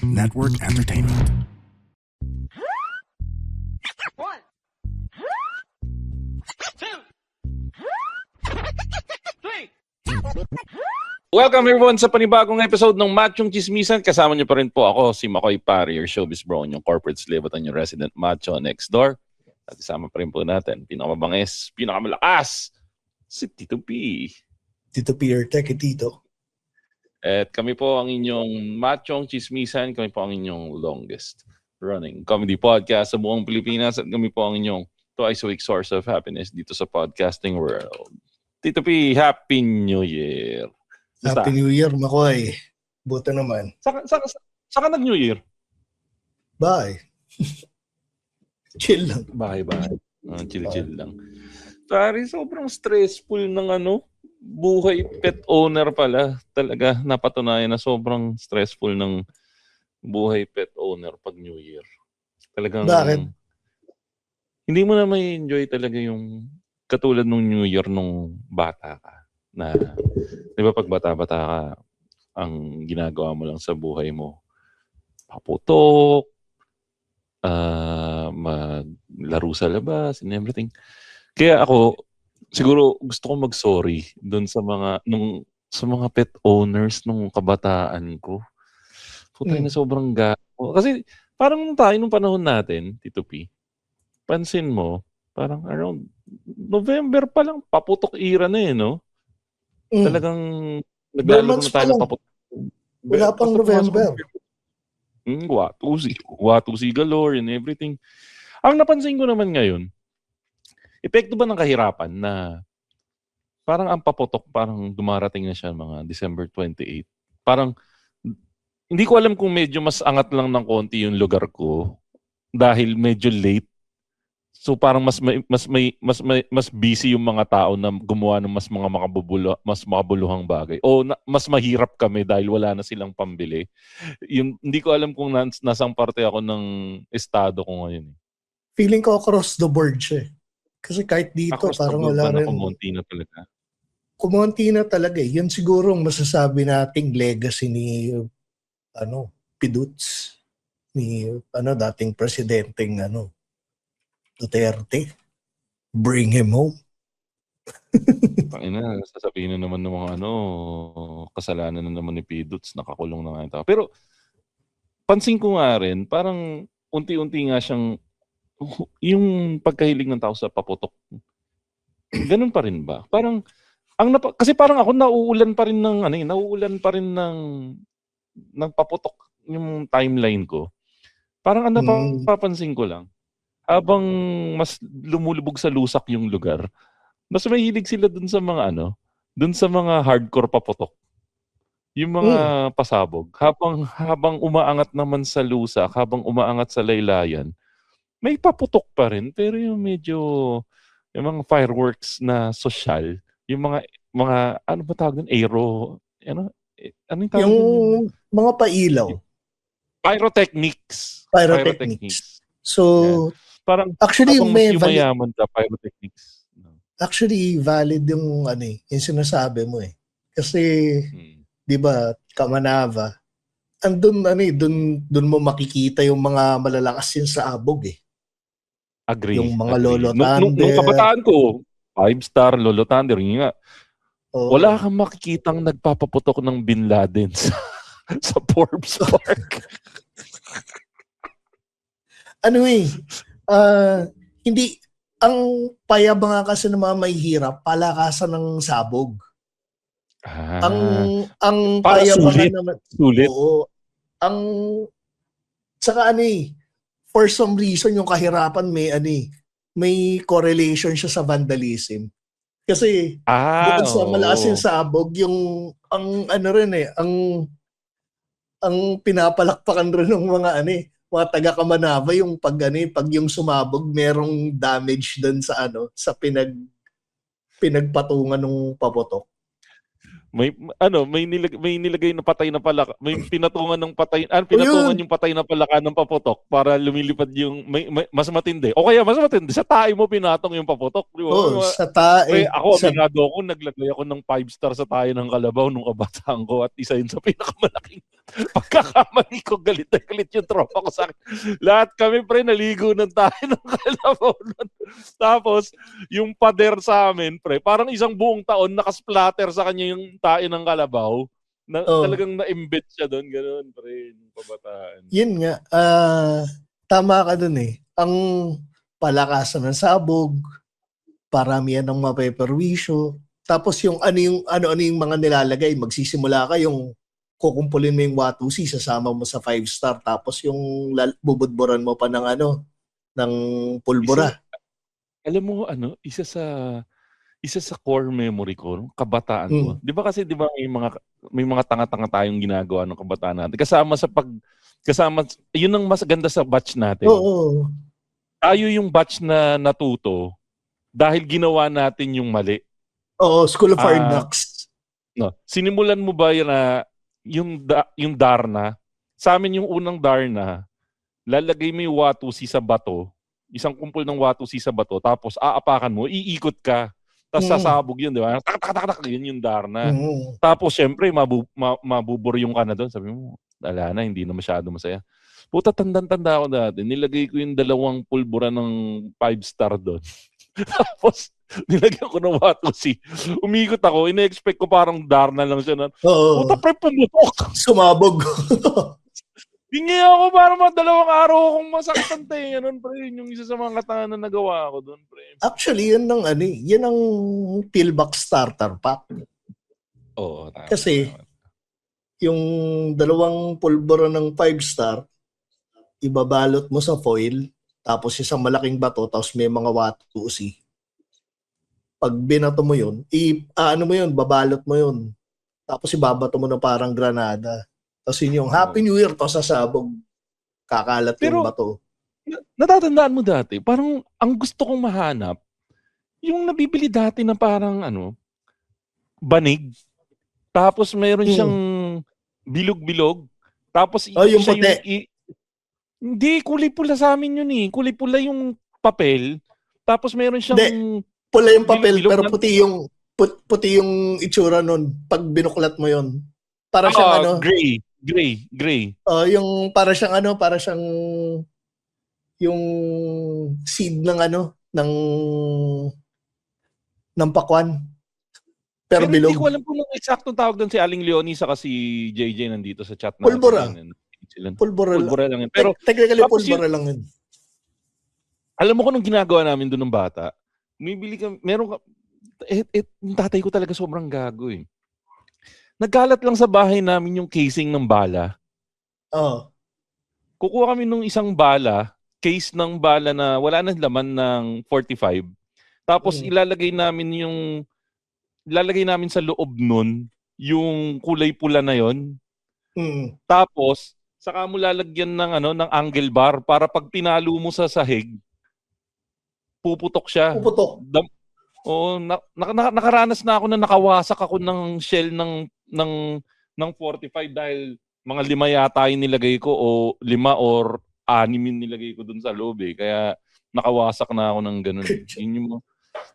Network Entertainment. One, two, three. Welcome everyone sa panibagong episode ng Machong Chismisan. Kasama niyo pa rin po ako, si Makoy Pari, your showbiz bro, yung corporate slave at yung resident macho next door. At isama pa rin po natin, pinakamabangis, pinakamalakas, si Tito P. Tito Peter, teke Tito. At kami po ang inyong Machong Chismisan, kami po ang inyong longest running comedy podcast sa buong Pilipinas at kami po ang inyong twice a week source of happiness dito sa podcasting world. Tito P, Happy New Year! Basta. Happy New Year, Makoy. Buta naman. Saka nag-New Year? Bye. Chill lang. Bye. Chill lang. Pare, sobrang stressful ng buhay pet owner pala. Talaga, napatunayan na sobrang stressful ng buhay pet owner pag New Year. Talagang... Bakit? Hindi mo na may enjoy talaga yung katulad nung New Year nung bata ka. Na, di ba pag bata-bata ka, ang ginagawa mo lang sa buhay mo, paputok, maglaro sa labas, and everything. Kaya ako, siguro gusto ko mag-sorry doon sa mga pet owners nung kabataan ko. Putay na sobrang gago. Kasi parang tayo nung panahon natin, Tito P, pansin mo, parang around November pa lang, paputok era na no? Talagang naglalaro na tayo ng paputok. Wala pang November. Watusi galore and everything. Ang napansin ko naman ngayon, epekto ba ng kahirapan na parang ang paputok, parang dumarating na siya mga December 28. Parang, hindi ko alam kung medyo mas angat lang ng konti yung lugar ko dahil medyo late. So parang mas busy yung mga tao na gumawa ng mas makabuluhang bagay. O mas mahirap kami dahil wala na silang pambili. Hindi ko alam kung nasang parte ako ng estado ko ngayon. Feeling ko across the board siya. Kasi kahit dito, across parang wala rin. Kumonti na talaga. Kumonti na talaga. Yun siguro masasabi nating legacy ni Piduts. Ni dating presidenteng Duterte. Bring him home. Tangina, sasabihin na naman ng mga kasalanan na naman ni Piduts, nakakulong na nga yung tao. Pero pansin ko nga rin, parang unti-unti nga siyang yung pagkahilig ng tao sa paputok. Ganun pa rin ba? Parang kasi parang ako nauulan pa rin ng paputok yung timeline ko. Parang napapansin ko lang. Habang mas lumulubog sa lusak yung lugar, mas mahilig sila dun sa mga hardcore paputok. Yung mga pasabog. Habang umaangat naman sa lusak, habang umaangat sa laylayan, may paputok pa rin. Pero yung yung mga fireworks na social, yung mga ano ba tawag doon? Ano yung tawag yung doon? mga pailaw. Pyrotechnics. So, yeah. Parang actually may mayaman ka pyrotechnics. Actually valid yung yung sinasabi mo Kasi 'di ba, Kamanava, doon mo makikita yung mga malalakas yun sa abog Agree. Yung mga Lolo Thunder. Nung kabataan ko, 5-star Lolo Thunder, yun nga. Wala kang makikitang nagpapaputok ng Bin Laden sa Forbes Park. Hindi, ang payabang kasi ng mga mahihirap, palakasan ng sabog. Ang payabangan naman. Sulit. Oo. Saka for some reason yung kahirapan may correlation siya sa vandalism. Kasi bukod sa malakas yung sabog, ang pinapalakpakan rin ng mga mga taga-Kamanava yung pag yung sumabog, merong damage doon sa pinagpatungan ng paputok. May nilagay na patay na palaka, may pinatungan ng patay, pinatungan yung patay na palaka ng paputok para lumilipad yung mas matindi. O kaya mas matindi sa tae mo pinatong yung paputok, di ba? Sa tae. Aminado ako, naglagay ako ng 5-star sa tae ng kalabaw nung kabataan ko at isa yun sa pinakamalaking Pagkakamali ko, galit na galit yung tropa ko sa akin. Lahat kami, pre, naligo ng tayo ng kalabaw. Tapos, yung pader sa amin, pre, parang isang buong taon nakasplatter sa kanya yung tayo ng kalabaw. Talagang na-embed siya doon, gano'n, pre, yung pabataan. Yun nga, tama ka dun eh. Ang palakasan ng sabog, paramihan ng mapeperwisyo, tapos yung ano yung mga nilalagay, magsisimula ka yung kukumpulin mo yung Watusi, sasama mo sa 5-star, tapos yung bubudburan mo pa ng ng pulbura. Alam mo, isa sa core memory ko, kabataan ko. Di ba kasi may mga tanga-tanga tayong ginagawa ng kabataan natin. Kasama, yun ang mas ganda sa batch natin. Oo. Tayo yung batch na natuto dahil ginawa natin yung mali. Oo, School of Hard Knocks. No, sinimulan mo ba yan na yung Darna? Sa amin yung unang Darna, lalagay mo yung Watusi sa bato, isang kumpol ng Watusi sa bato, tapos aapakan mo, iikot ka. Tapos sasabog yun, di ba? Tak, yun yung Darna. Tapos syempre, mabuburyong ka na doon. Sabi mo, wala na, hindi na masyado masaya. Puta, tanda ko dati. Nilagay ko yung 2 pulbura ng 5-star doon. Tapos, nilagyan ko ng Watusi. Umikot ako, ina-expect ko parang Darna lang siya. Puta, pre, pumutok. Sumabog. Hingi ako para 2 araw akong masaktan tayo. Ganun, pre. Yung isa sa mga katangan na nagawa ko doon, pre. Actually, yan ang pillbox starter pack. Oo, tama. Kasi, yung 2 pulbura ng 5-star, ibabalot mo sa foil, tapos isang malaking bato, tapos may mga Watusi. Pag binato mo yun, babalot mo yun. Tapos ibabato mo na parang granada. Tapos yun yung Happy New Year, tapos sasabog. Kakalat yung bato. Natatandaan mo dati, parang ang gusto kong mahanap, yung nabibili dati na parang banig. Tapos mayroon siyang bilog-bilog. Tapos yung puti. Hindi, kulay pula sa amin yun eh. Kulay pula yung papel. Tapos mayroon siyang... Hindi, pula yung papel, pero puti yung itsura nun pag binuklat mo yun. Para siyang Gray. Yung para siyang yung seed ng pakwan. Pero bilog. Hindi ko alam kung eksaktong tawag doon si Aling Leonie saka si JJ nandito sa chat na. Pulbura lang yun. Pero technically pulbura lang yun. Alam mo kung nung ginagawa namin doon ng bata, yung tatay ko talaga sobrang gago eh. Nagkalat lang sa bahay namin yung casing ng bala. Kukuha kami nung isang bala, case ng bala na wala nang laman ng 45. Tapos ilalagay namin sa loob nun yung kulay pula na yon. Tapos saka mo lalagyan ng angle bar para pag pinalo mo sa sahig, puputok siya. Nakaranas na ako na nakawasak ako ng shell ng 45 dahil mga 5 yata yung nilagay ko o 5 or 6 yung nilagay ko dun sa loob eh. Kaya nakawasak na ako ng ganun.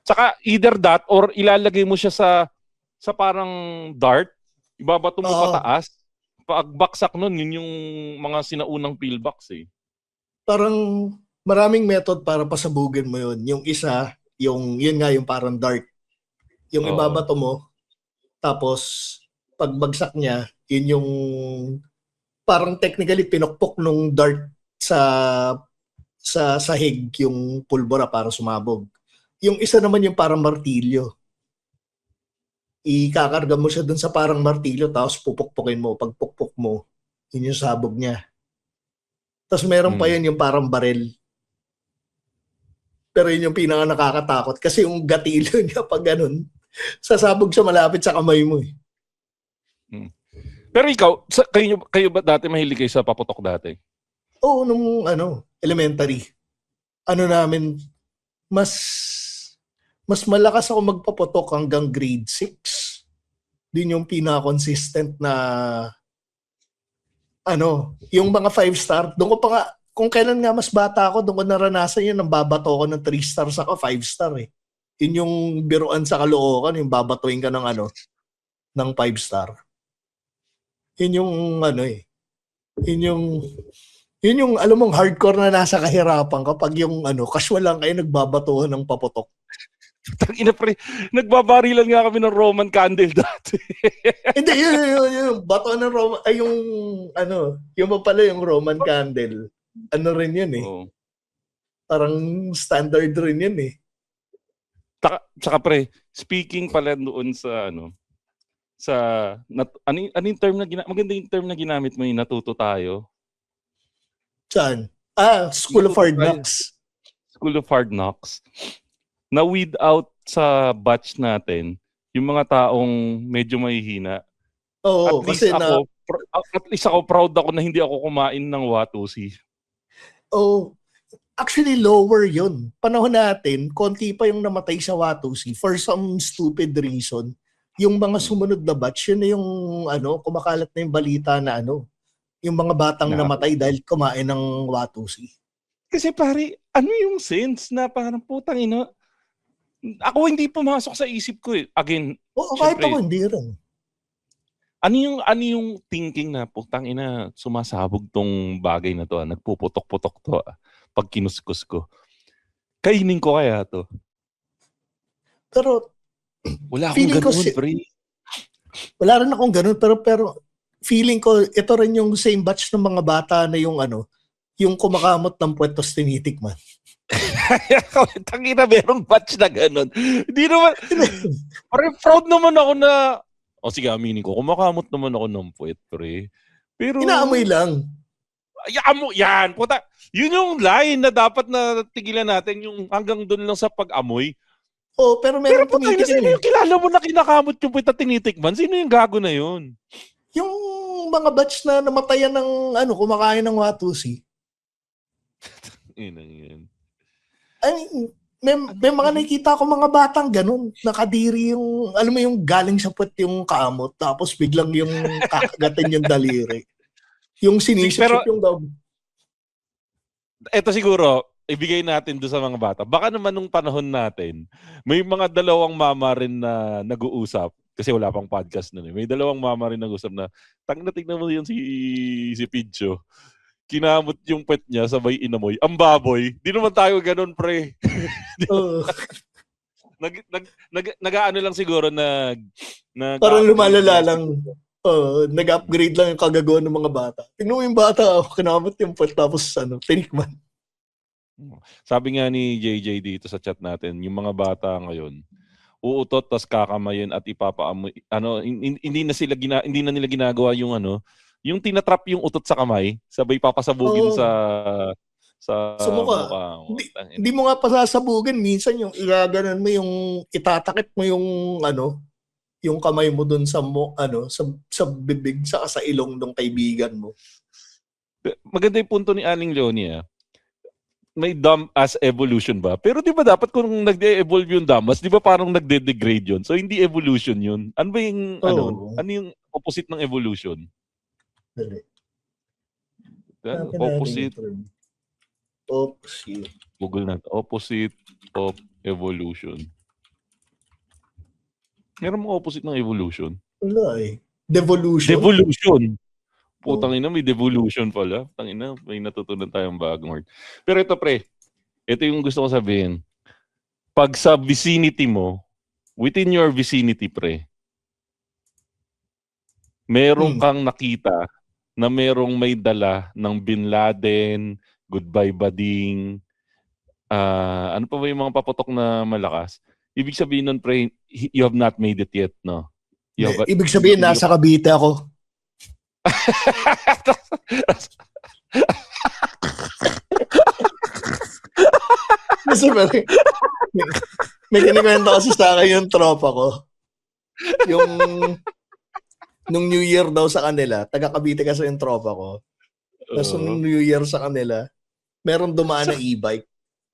Tsaka either that or ilalagay mo siya sa parang dart, ibabato mo pataas. Pagbaksak nun, yun yung mga sinaunang pillbox eh. Parang maraming method para pasabugin mo yun. Yung isa, yun nga yung parang dart. Yung ibabato mo, tapos pagbagsak niya, yun yung parang technically pinukpok nung dart sa sahig yung pulbura para sumabog. Yung isa naman yung parang martilyo. Ikakarga mo siya dun sa parang martilyo tapos pupukpukin mo. Pag pukpuk mo, yun yung sabog niya. Tapos meron pa yun yung parang barel. Pero yun yung pinaka nakakatakot kasi yung gatilyo niya pag ganun, sasabog siya malapit sa kamay mo eh. Pero ikaw, kayo ba dati mahilig kayo sa paputok dati? Oo, nung elementary. Namin, mas malakas ako magpaputok hanggang grade 6. Din yung pinaka-consistent na yung mga 5-star. Doon ko pa nga, kung kailan nga mas bata ako, doon ko naranasan yun, nang babato ko ng 3-star saka 5-star eh. Yun yung biruan sa Caloocan, yung babatuin ka ng 5-star. Yun yung Yun yung alam mong hardcore na nasa kahirapan kapag yung casual lang kayo nagbabatuhan ng paputok. Tangina pre, nagbabarilan nga kami ng Roman candle dati. Hindi, yung bato ng Roman, ay yung pa pala yung Roman candle. Ano rin yun eh. Oo. Parang standard rin yun eh. Tsaka pre, speaking pala doon sa ano yung term na maganda yung term na ginamit mo yung natuto tayo. Saan? School of Hard Knocks. School of Hard Knocks. Na-weed out sa batch natin yung mga taong medyo mahihina. Oo, kasi at least ako proud ako na hindi ako kumain ng Watusi. Oh, actually lower yun. Panahon natin, konti pa yung namatay sa Watusi for some stupid reason. Yung mga sumunod na batch, yun na yung kumakalat na yung balita na yung mga batang namatay dahil kumain ng Watusi. Kasi pare, ano yung sense na parang putang ina? Ako hindi pumasok sa isip ko eh. Again, kahit ako hindi rin. Ano yung thinking na putang ina sumasabog tong bagay na to, nagpuputok-putok to pag kinuskus ko. Kainin ko kaya to. Pero wala akong ganun, pre. Wala rin akong ganun, pero feeling ko ito rin yung same batch ng mga bata na yung yung kumakamot ng puwetos tinitikman. Tangina, merong batch na ganun. Hindi naman, parang proud naman ako na, sige, aminin ko, kumakamot naman ako ng puwet, pre. Pero, inaamoy lang. Yan, puta. Yun yung line na dapat na tigilan natin, yung hanggang doon lang sa pag-amoy. Pero meron tumitigil. Sino yung kilala mo na kinakamot yung puwet at tinitikman? Sino yung gago na yun? Yung mga batch na namatayan ng kumakain ng Watusi. Yun. May mga nakikita ko mga batang ganun, nakadiri yung, alam mo yung galing sa puwet yung kamot, tapos biglang yung kakagatin yung daliri. Yung sinisip yung dog. Ito siguro, ibigay natin doon sa mga bata. Baka naman nung panahon natin, may mga dalawang mama rin na nag-uusap, kasi wala pang podcast nun eh. May dalawang mama rin nag-uusap na, tignan mo yun si Pidjo. Kinamot yung pet niya, sabay inamoy. Ang baboy. Di naman tayo ganun, pre. Nag-ano lang siguro parang lumalala lang. Nag-upgrade lang yung kagagawa ng mga bata. Tingnan mo yung bata, kinamot yung pet tapos tinikman. Sabi nga ni JJ dito sa chat natin, yung mga bata ngayon, uutot tas kakamayin at ipapaamoy. Hindi na nila ginagawa yung yung tinatrap yung utot sa kamay, sabay papasabugin sa mukha. Hindi mo nga pasasabugin, minsan yung igaganon mo yung itatakip mo yung yung kamay mo dun sa sa bibig sa ilong ng kaibigan mo. Maganda yung punto ni Aling Leonie. May dumb as evolution ba? Pero di ba dapat kung nag-evolve yung dumbass, di ba parang nagde-degrade yun? So hindi evolution yun. Ano ba yung ano yung opposite ng evolution? Opposite. Google na. Opposite of evolution. Meron mo opposite ng evolution? Wala eh. Devolution. Putang ina, may devolution pala. Tangina, may natutunan tayong bagong word. Pero ito pre, ito yung gusto ko sabihin. Pag sa vicinity mo, within your vicinity pre, merong kang nakita na merong may dala ng Bin Laden, Goodbye Bading, ano pa ba yung mga paputok na malakas? Ibig sabihin nun, pre, you have not made it yet, no? Ibig sabihin, nasa Cavite ako. May kinikwento kasi sa akin yung tropa ko. Yung nung New Year daw sa kanila, taga Cavite kasi yung tropa ko. Tapos nung New Year sa kanila, meron dumaan na e-bike.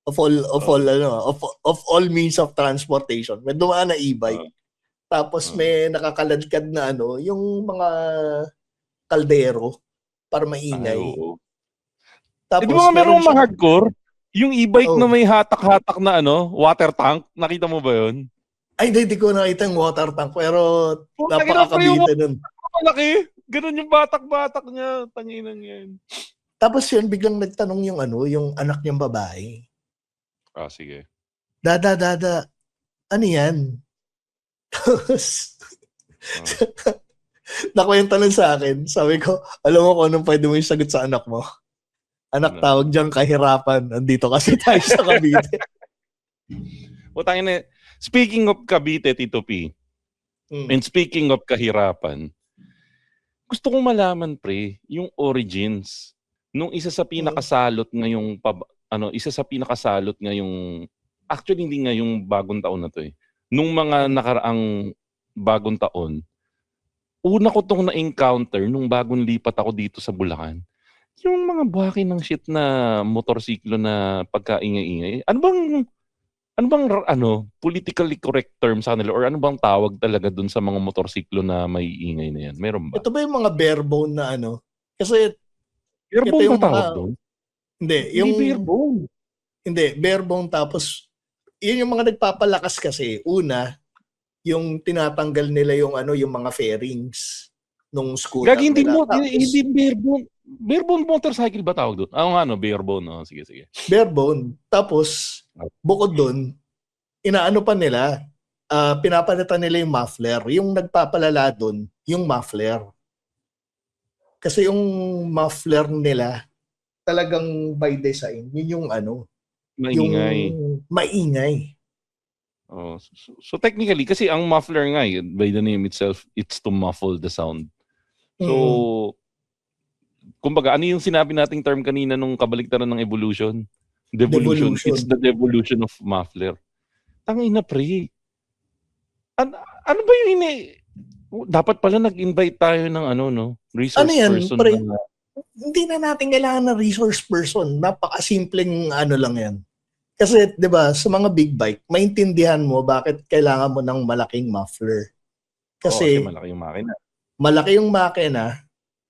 Of all means of transportation. May dumaan na e-bike. Tapos may nakakaladkad na yung mga kaldero para maingay. Tapos, di ba meron mga hardcore? Yung e-bike na may hatak-hatak na water tank, nakita mo ba yun? Ay, hindi ko nakita yung water tank, pero napaka-Cavite nun. Malaki. Ganun yung batak-batak niya. Tanginan yan. Tapos yun, biglang nagtanong yung yung anak niyang babae. Sige. Dada, ano yan? Tapos, nakwento lang sa akin. Sabi ko, alam mo kung anong pwede mo yung sagot sa anak mo? Anak, tawag dyan kahirapan. Andito kasi tayo sa Cavite. Speaking of Cavite, Tito P, and speaking of kahirapan, gusto kong malaman, pre, yung origins nung isa sa pinakasalot ngayong actually hindi ngayong bagong taon na to eh. Nung mga nakaraang bagong taon, una ko tong na-encounter nung bagong lipat ako dito sa Bulacan. Yung mga buhaki ng shit na motorsiklo na pagkaingay-ingay. Ano bang politically correct term sa kanila or ano bang tawag talaga dun sa mga motorsiklo na may ingay na yan? Meron ba? Ito ba yung mga barebone na Kasi barebone ba tawag doon? Hindi, barebone. Hindi, barebone tapos yun yung mga nagpapalakas kasi. Una, yung tinatanggal nila yung yung mga fairings nung scooter Gagi, hindi barebone. Barebone motorcycle ba tawag doon? Barebone. Sige. Barebone. Tapos, bukod doon, inaano pa nila, pinapalitan nila yung muffler. Yung nagpapalala doon, yung muffler. Kasi yung muffler nila, talagang by design, yun yung maingay. Yung maingay. Oh, so technically, kasi ang muffler nga, by the name itself, it's to muffle the sound. So, kumbaga, ano yung sinabi nating term kanina nung kabaliktaran ng evolution? Devolution. It's the devolution of muffler. Tangina, pre. Ano ba yung dapat pala nag-invite tayo ng resource person. Pre? Hindi na natin kailangan ng resource person. Napakasimpleng lang yan. Kasi, di ba, sa mga big bike, maintindihan mo bakit kailangan mo ng malaking muffler. Kasi malaki yung makina. Malaki yung makina,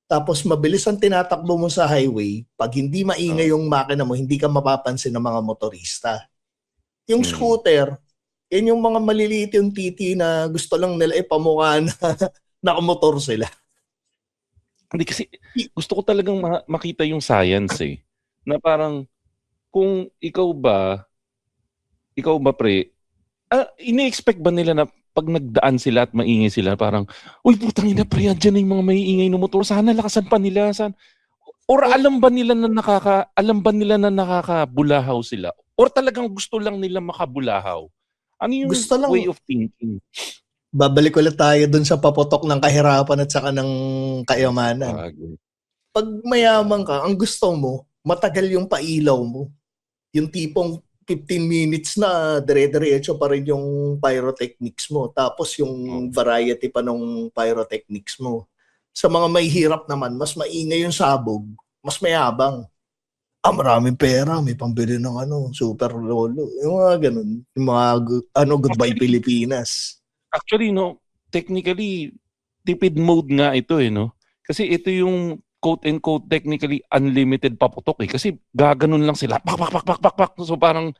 tapos mabilis ang tinatakbo mo sa highway. Pag hindi maingay yung makina mo, hindi ka mapapansin ng mga motorista. Yung scooter, yan yung mga maliliit yung titi na gusto lang nila ipamukha na nakamotor sila. Hindi kasi gusto ko talagang makita yung science eh. Na parang kung ikaw ba pre, ini-expect ba nila na pag nagdaan sila at maingay sila, parang, uy, putang ina pre, dyan yung mga maiingay na motor, sana lakasan pa nila. Or alam ba nila na nakakabulahaw sila? Or talagang gusto lang nila makabulahaw? Ano yung way of thinking? Babalik ulit tayo dun sa paputok ng kahirapan at saka ng kayamanan. Pag mayaman ka, ang gusto mo, matagal yung pailaw mo. Yung tipong 15 minutes na dire-diretso pa rin yung pyrotechnics mo. Tapos yung variety pa ng pyrotechnics mo. Sa mga may hirap naman, mas maingay yung sabog, mas mayabang. Maraming pera, may pambili ng super lolo. Yung mga ganun. Yung mga goodbye Pilipinas. Actually, technically, tipid mode nga ito no? Kasi ito yung quote-unquote technically unlimited paputok Kasi gaganon lang sila. Pak. So parang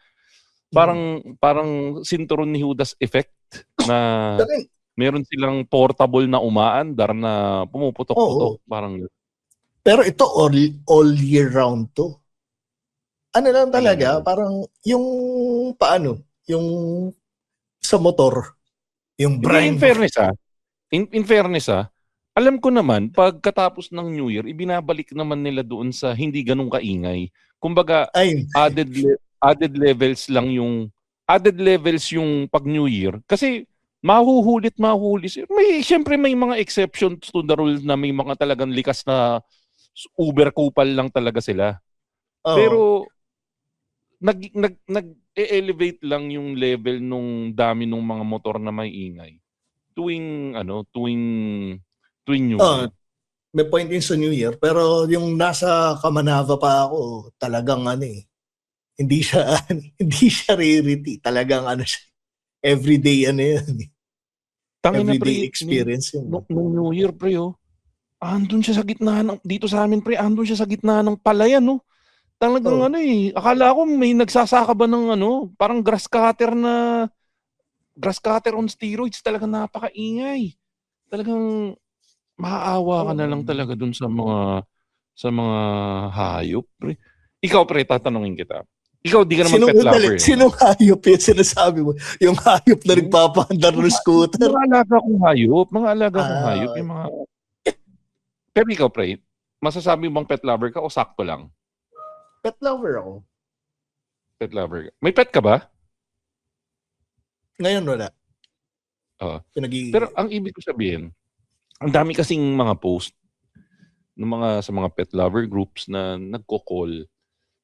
sinturon ni Judas effect na meron silang portable na umaandar na pumuputok-putok. Parang pero ito all year round to. Ano lang talaga, parang yung yung sa motor, yung brand. In fairness alam ko naman, pagkatapos ng New Year, ibinabalik naman nila doon sa hindi ganun kaingay. Kumbaga, added levels yung pag New Year. Kasi, mahuhulit. Siyempre may mga exceptions to the rule na may mga talagang likas na uber kupal lang talaga sila. Pero, nag-elevate lang yung level nung dami ng mga motor na may ingay. Tuwing New Year. May point din sa New Year, pero yung nasa Kamanava pa ako, talagang hindi siya rarity. Talagang siya. Everyday yan. Everyday experience yun. Nung New Year, pre, andun siya sa gitna dito sa amin, pre, andun siya sa gitna ng palayan, Talagang akala ko may nagsasaka ba ng parang grass cutter on steroids, talagang napakaingay. Talagang Maaawa ka na lang talaga dun sa mga hayop, pre. Ikaw, pre, tatanungin kita. Ikaw, di ka naman pet lover. Sinong hayop yung sinasabi mo? Yung hayop na nagpapaandar ng scooter? Mga alaga kong hayop. Yung mga... Pero ikaw, pre, masasabi bang pet lover ka o sakto lang? Pet lover ako. Pet lover ka. May pet ka ba? Ngayon wala. Pero ang ibig ko sabihin, ang dami kasing mga post sa mga pet lover groups na nagko-call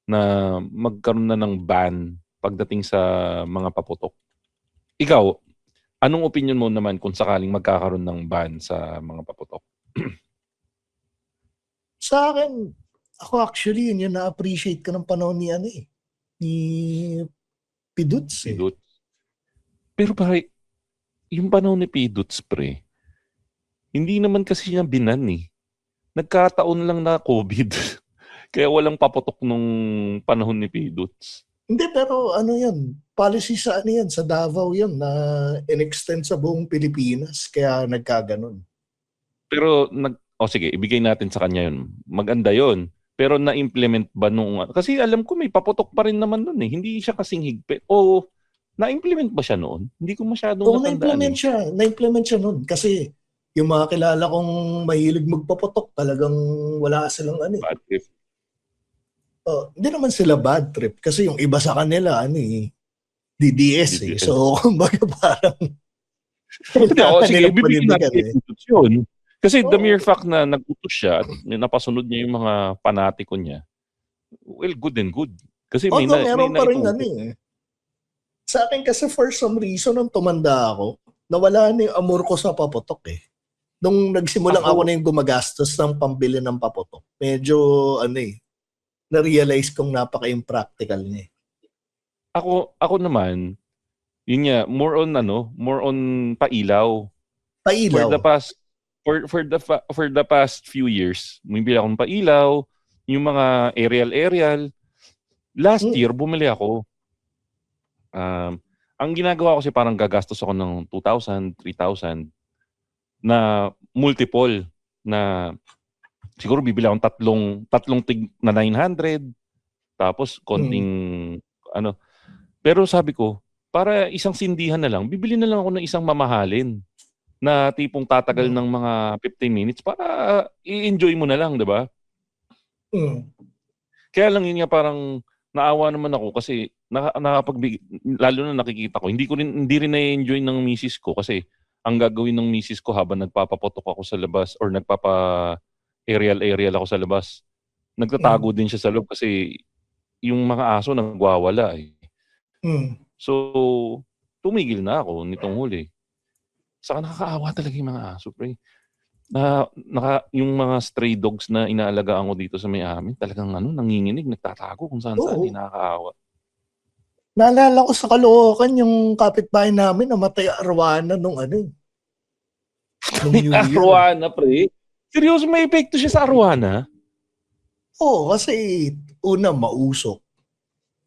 na magkaroon na ng ban pagdating sa mga paputok. Ikaw, anong opinion mo naman kung sakaling magkakaroon ng ban sa mga paputok? Sa akin, ako actually yun na-appreciate ko ng panahon ni Piduts. Piduts. Pero pare, yung panahon ni Piduts, pre, hindi naman kasi niya binan eh. Nagkataon lang na COVID. Kaya walang paputok nung panahon ni Piduts. Hindi, pero yan, policy sa sa Davao yun na in-extend sa buong Pilipinas. Kaya nagkaganon. Pero sige, ibigay natin sa kanya yun. Maganda yun. Pero na-implement ba nung... Kasi alam ko may paputok pa rin naman nun eh. Hindi siya kasing higpit. O na-implement ba siya noon? Hindi ko masyadong natandaan. Na-implement siya noon. Kasi yung mga kilala kong mahilig magpaputok, talagang wala silang bad trip. Hindi naman sila bad trip. Kasi yung iba sa kanila, DDS eh. So, kumbaga parang... sige, bibigyan natin yun. Kasi the mere fact na nag-utos siya at napasunod niya yung mga panatiko niya, well, good and good. Kasi meron pa rin Sa akin kasi for some reason, nung tumanda ako, nawala na yung amor ko sa paputok eh. Nung nagsimulang ako na yung gumagastos ng pambili ng paputok, medyo na-realize kong napaka-impractical niya. Ako naman, yun nga, more on pailaw. Pailaw. For the past few years, bumibili akong pailaw, yung mga aerial. Last year, bumili ako. Ang ginagawa ko kasi parang gagastos ako ng 2,000, 3,000 na multiple na siguro bibili akong tatlong tig na 900 tapos konting pero sabi ko para isang sindihan na lang, bibili na lang ako ng isang mamahalin na tipong tatagal ng mga 15 minutes para i-enjoy mo na lang, 'di ba? Kaya lang yun nga parang naawa naman ako kasi lalo na nakikita ko, hindi rin na-enjoy ng misis ko kasi ang gagawin ng misis ko habang nagpapapotok ako sa labas or aerial ako sa labas, nagtatago din siya sa loob kasi yung mga aso nagwawala eh. So, tumigil na ako nitong huli. Saka nakakaawa talaga yung mga aso, pre. Yung mga stray dogs na inaalagaan ko dito sa may amin, talagang nanginginig, nagtatago kung saan-saan, nakakaawa. Naalala ko sa Caloocan, yung kapitbahay namin, namatay arwana nung New Year. Arwana, pre? Seryoso, may epekto siya sa arwana? Oo, kasi una, mausok.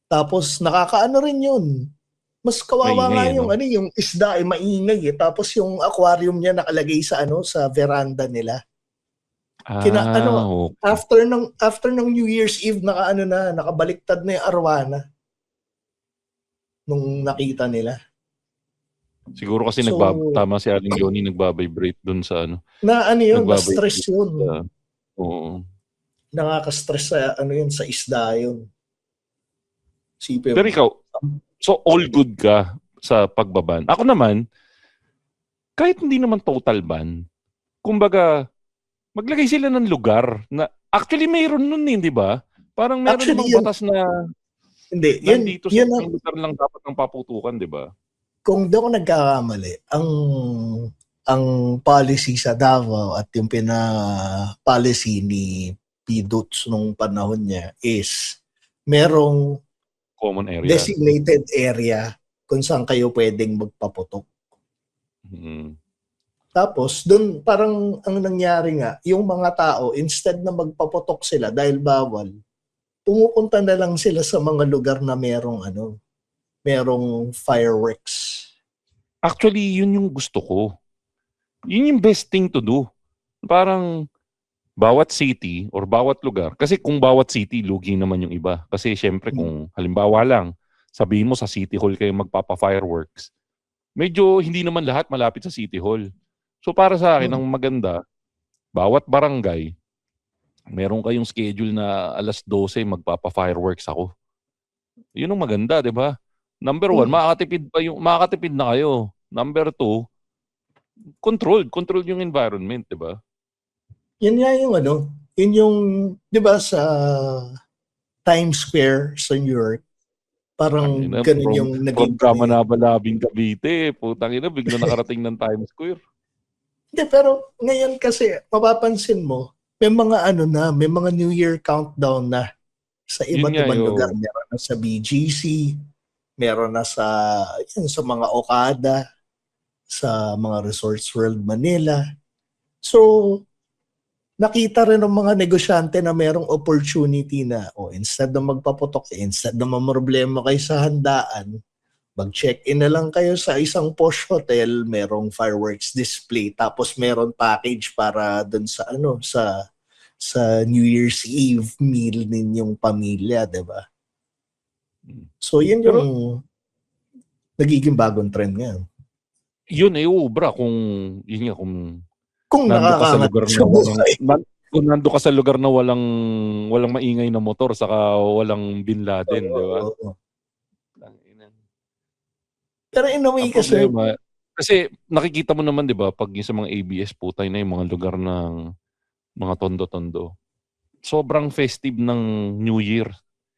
Tapos nakakaano rin yun. Mas kawawa nga yung isda ay maingay eh. Tapos yung aquarium niya nakalagay sa sa veranda nila. Okay. After ng New Year's Eve nakabaliktad na yung arwana nung nakita nila. Siguro kasi tama si Aling Johnny, nagbabibrate dun sa na-stress yun. Oo. Nakaka-stress sa sa isda yun. Pero ikaw, so all good ka sa pagbaban. Ako naman, kahit hindi naman total ban, kumbaga, maglagay sila ng lugar na, actually mayroon nun di ba? Parang meron namang batas na hindi, nandito sa lugar lang dapat ng paputukan, di ba? Kung di ako nagkakamali, ang policy sa Davao at yung policy ni Piduts nung panahon niya is merong common area, designated area kung saan kayo pwedeng magpaputok. Tapos doon parang ang nangyari nga, yung mga tao instead na magpaputok sila dahil bawal, pumupunta na lang sila sa mga lugar na merong fireworks. Actually, yun yung gusto ko. Yun yung best thing to do. parang bawat city or bawat lugar, kasi kung bawat city, lugi naman yung iba. Kasi syempre kung halimbawa lang, sabihin mo sa City Hall kayo magpapa-fireworks, medyo hindi naman lahat malapit sa City Hall. So para sa akin, ang maganda, bawat barangay, meron kayong schedule na 12:00 magpapa-fireworks ako. Yun ang maganda, di ba? Number 1, makakatipid na kayo. Number 2, controlled yung environment, di ba? Yan nga yung yun yung, di ba sa Times Square sa New York, parang ganun yung naging programa na balabing Cavite. Putang ina, bigla nakarating ng Times Square. Hindi, pero ngayon kasi, mapapansin mo, may mga may mga New Year countdown na sa iba't ibang lugar. Meron na sa BGC, meron na sa mga Okada, sa mga Resorts World Manila. So, nakita rin ng mga negosyante na merong opportunity na instead na magpaputok, instead na mamroblema kayo sa handaan, mag-check-in na lang kayo sa isang posh hotel, merong fireworks display, tapos meron package para dun sa sa New Year's Eve meal ninyong pamilya, 'di ba? So yun yung nagiging bagong trend ngayon. Yun ubra kung yun nga kung nando ka sa lugar na nando ka sa lugar na walang maingay na motor saka walang Bin Laden, 'di ba? Pero in a way kasi nakikita mo naman 'di ba pag yung sa mga ABS putay na yung mga lugar ng mga tondo-tondo. Sobrang festive ng New Year.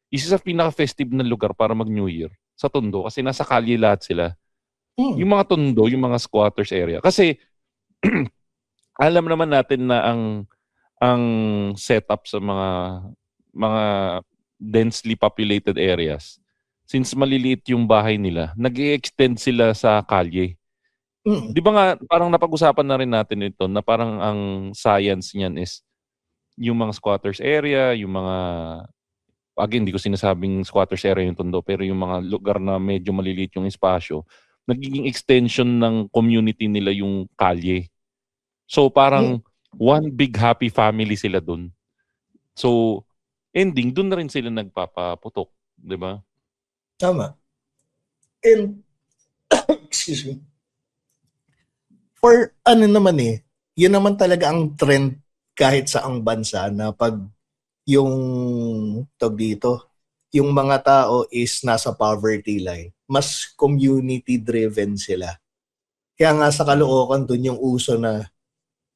Isa sa pinaka-festive na lugar para mag-New Year sa Tondo kasi nasa kalye lahat sila. Yung mga Tondo, yung mga squatters area. Kasi alam naman natin na ang setup sa mga densely populated areas, since maliliit yung bahay nila, nag-i-extend sila sa kalye. Di ba nga, parang napag-usapan na rin natin ito na parang ang science niyan is yung mga squatters area, yung mga, again, di ko sinasabing squatters area yung Tondo, pero yung mga lugar na medyo maliliit yung espasyo, nagiging extension ng community nila yung kalye. So parang one big happy family sila dun. So, ending, dun na rin sila nagpapaputok. Di ba? Tama. And, excuse me. For naman yun naman talaga ang trend kahit sa ang bansa na pag yung yung mga tao is nasa poverty line, mas community driven sila. Kaya nga sa Caloocan dun yung uso na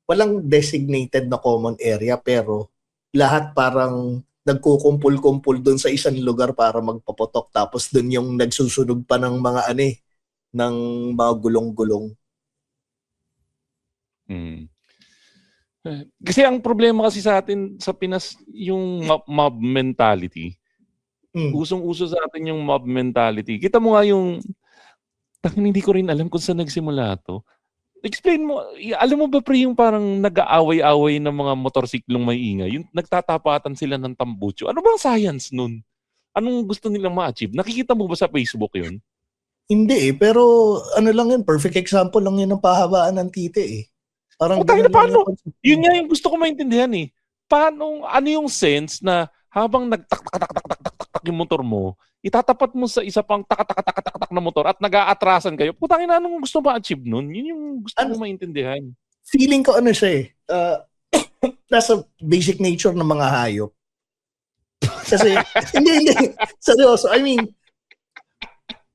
walang designated na common area pero lahat parang nagkukumpul-kumpul dun sa isang lugar para magpaputok, tapos dun yung nagsusunog pa ng mga ng mga gulong-gulong. Kasi ang problema kasi sa atin sa Pinas, yung mob mentality. Usong-uso sa atin yung mob mentality. Kita mo nga yung, hindi ko rin alam kung saan nagsimula to. Explain mo, alam mo ba pre yung parang nag-aaway-aaway ng mga motorsiklong may ingay? Yung nagtatapatan sila ng tambutso. Ano bang science nun? Anong gusto nilang ma-achieve? Nakikita mo ba sa Facebook yun? Hindi pero lang yun, perfect example lang yun ng pahabaan ng titi Parang paano? Yun nga yung gusto ko maintindihan Paano, ano yung sense na habang nagtak-tak-tak-tak-tak yung motor mo, itatapat mo sa isa pang tak-tak-tak-tak na motor at nag-aatrasan kayo. Putang ina, anong gusto ma-achieve nun? Yun yung gusto ko maintindihan. Feeling ko siya nasa basic nature ng mga hayop. Kasi, hindi. Seryoso, I mean,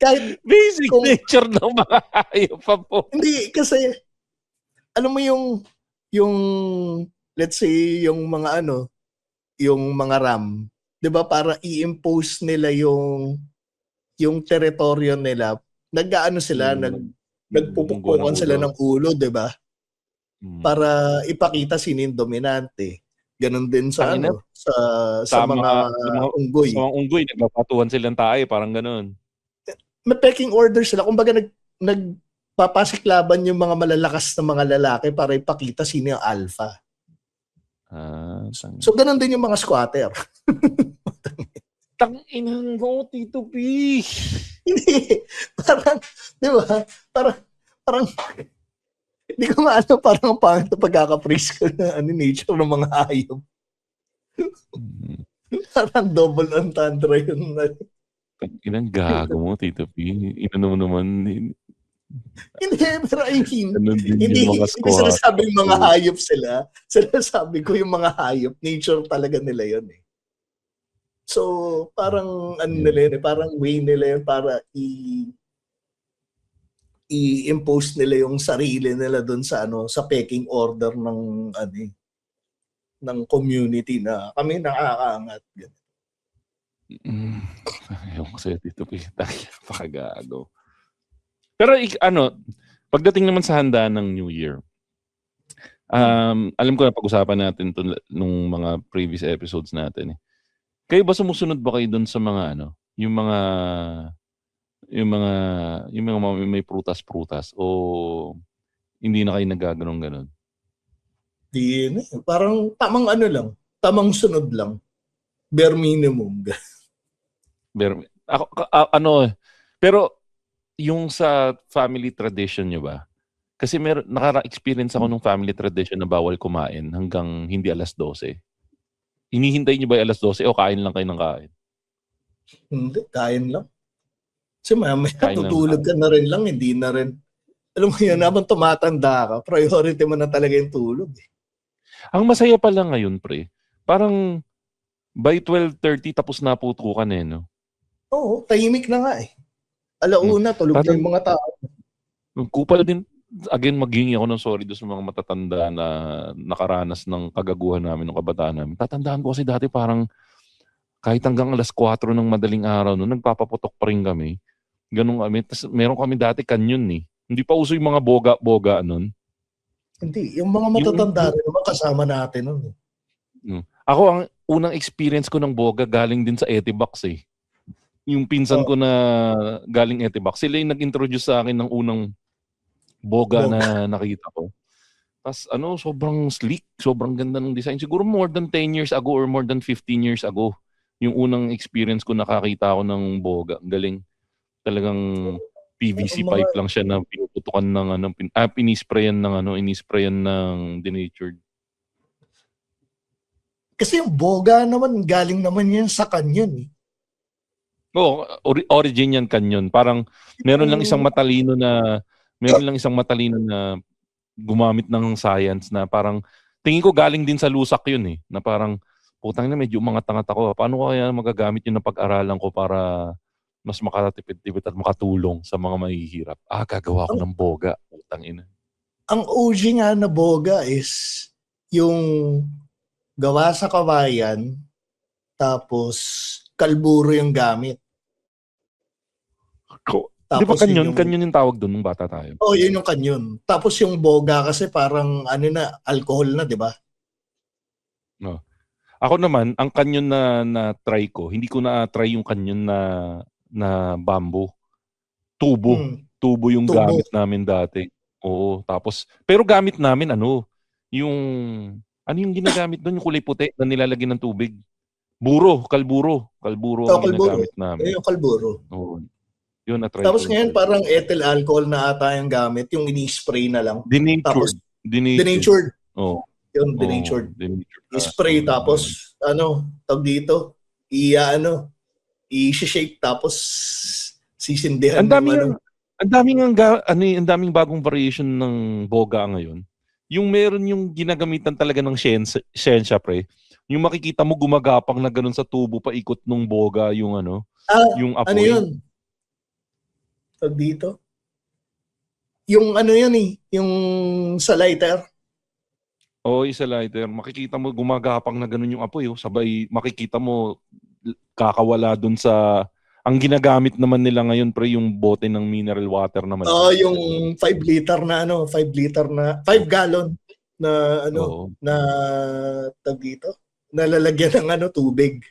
kahit basic nature ng mga hayop pa po. Hindi, kasi alam mo yung let's say yung mga yung mga RAM, 'di ba, para i-impose nila yung teritoryo nila, sila, nagpupukpukan sila ng ulo, 'di ba? Para ipakita sino yung dominante. Ganon din sa sa mga unggoy. Sa mga unggoy, nagpapatuhan silang tae, parang ganon. May pecking order sila. Kumbaga nagpapasiklaban yung mga malalakas na mga lalaki para ipakita sino yung alpha. So, ganun din yung mga squatter. Tang-inang mo, Tito P. Hindi. Parang, di ba? Parang, Hindi ko nga alam, parang ang pangit na pagkaka-praise ko na nature ng mga hayop. Parang double entendre yun. Inang gago mo, Tito P. Inano mo naman. Hindi, pero I mean, Ganun din hindi yung mga squash. sinasabing mga hayop sila. Sinasabi ko yung mga hayop, nature talaga nila yun eh. So, parang ano nila yun eh, parang way nila yun para i-impose nila yung sarili nila doon sa sa pecking order ng ng community na kami nakakaangat. Ayaw ko sa'yo, Tito P. Pakagago. Pero pagdating naman sa handa ng New Year, alam ko na pag-usapan natin ito nung mga previous episodes natin eh. Kayo ba sumusunod ba kayo doon sa mga yung mga may prutas-prutas o hindi na kayo nagaganon-ganon? Di na, parang tamang lang, tamang sunod lang. Bare minimum. Pero yung sa family tradition nyo ba? Kasi nakaka-experience ako ng family tradition na bawal kumain hanggang hindi 12:00. Hinihintay nyo ba 12:00 o kain lang kayo ng kain? Hindi, kain lang. Kasi mamaya tutulog ka na rin lang, hindi na rin. Alam mo yun, habang tumatanda ka, priority mo na talaga yung tulog. Ang masaya pa lang ngayon, pre, parang by 12:30 tapos na putukan eh, no? Oo, tahimik na nga eh. Alauna, tulog na yung mga tao. Kupal din, again, maghingi ako ng sorry doon sa mga matatanda na nakaranas ng kagaguhan namin, ng kabataan namin. Tatandaan ko kasi dati parang kahit hanggang 4:00 ng madaling araw, no, nagpapaputok pa rin kami. Ganun kami. Tapos meron kami dati kanyon eh. Hindi pa uso yung mga boga-boga nun. Hindi. Yung mga matatanda rin naman kasama natin nun. Ako, ang unang experience ko ng boga galing din sa Etibox eh. Yung pinsan ko na galing Etibox, sila yung nag-introduce sa akin ng unang boga na nakita ko. Tapos sobrang sleek, sobrang ganda ng design. Siguro more than 10 years ago or more than 15 years ago, yung unang experience ko nakakita ako ng boga. Galing. Talagang PVC pipe lang siya na pinuputukan ng pinisprayan ng denatured. Kasi yung boga naman, galing naman yan sa kanyon eh. Oo, origin yan kanyon. Parang meron lang isang matalino na gumamit ng science na parang tingin ko galing din sa lusak yun eh. Na parang putang na medyo umangat-angat ako. Paano kaya magagamit yun na pag-aralan ko para mas makatipid-tipid at makatulong sa mga mahihirap? Gagawa ko ng boga. Putang ina. Ang OG nga na boga is yung gawa sa kawayan, tapos kalburo yung gamit. Di ba kanyon yung tawag doon nung bata tayo? Oh, yun yung kanyon. Tapos yung boga kasi parang alcohol na, di ba? No. Ako naman, ang kanyon na try ko, hindi ko na try yung kanyon na bamboo. Tubo yung gamit namin dati. Oo, tapos pero gamit namin yung ginagamit doon, yung kulay puti na nilalagyan ng tubig. Kalburo ang ginagamit namin. Yung kalburo. Oo. Yun na try. Tapos ngayon parang ethyl alcohol na ata yung gamit, yung ini-spray na lang. Denatured. Denatured. Oh. Yung denatured. I-spray tapos tawag dito, i-shake tapos sisindihan. Ang daming bagong variation ng boga ngayon. Yung meron yung ginagamitan talaga ng siyensya, pre. Yung makikita mo gumagapang na ganun sa tubo paikot nung boga yung yung apoy. Ano yun? Tawag dito? Yung yun eh, yung sa lighter. Oo, sa lighter. Makikita mo gumagapang na ganun yung apoy. Sabay makikita mo kakawala dun sa... Ang ginagamit naman nila ngayon, pre, yung bote ng mineral water naman. Yung 5 liter na 5 gallon na na tawag dito, nalalagyan ng tubig.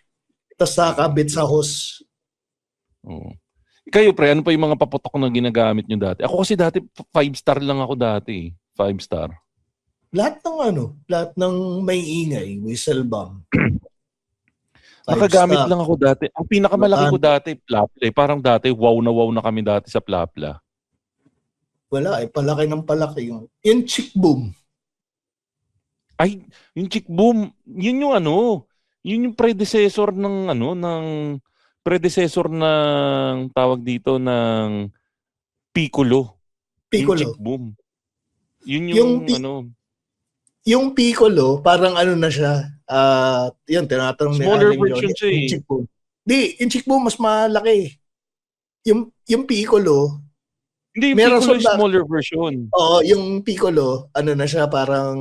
Tapos nakakabit sa hose. Oo. Kayo, pre, ano pa yung mga paputok na ginagamit nyo dati? Ako kasi dati 5-star lang ako dati. 5-star. Lahat ng may ingay, whistle bomb. Nakagamit lang ako dati. Ang pinakamalaki ko dati, plapla. Parang dati, wow na kami dati sa plapla. Wala eh, palaki ng palaki yun. Yung chick boom. Ay, yung chick boom, yun yung yun yung predecessor ng predecessor ng tawag dito ng Piccolo, yung chick Piccolo. boom. Yun yung Yung, yung Piccolo, parang ano na siya, yun, tinatanong ni smaller Aling version Johnny, siya yung eh. chick boom. Di, yung chick boom mas malaki. Yung Piccolo, Hindi, yung meron Piccolo yung sa smaller version. oo, yung Piccolo, ano na siya, parang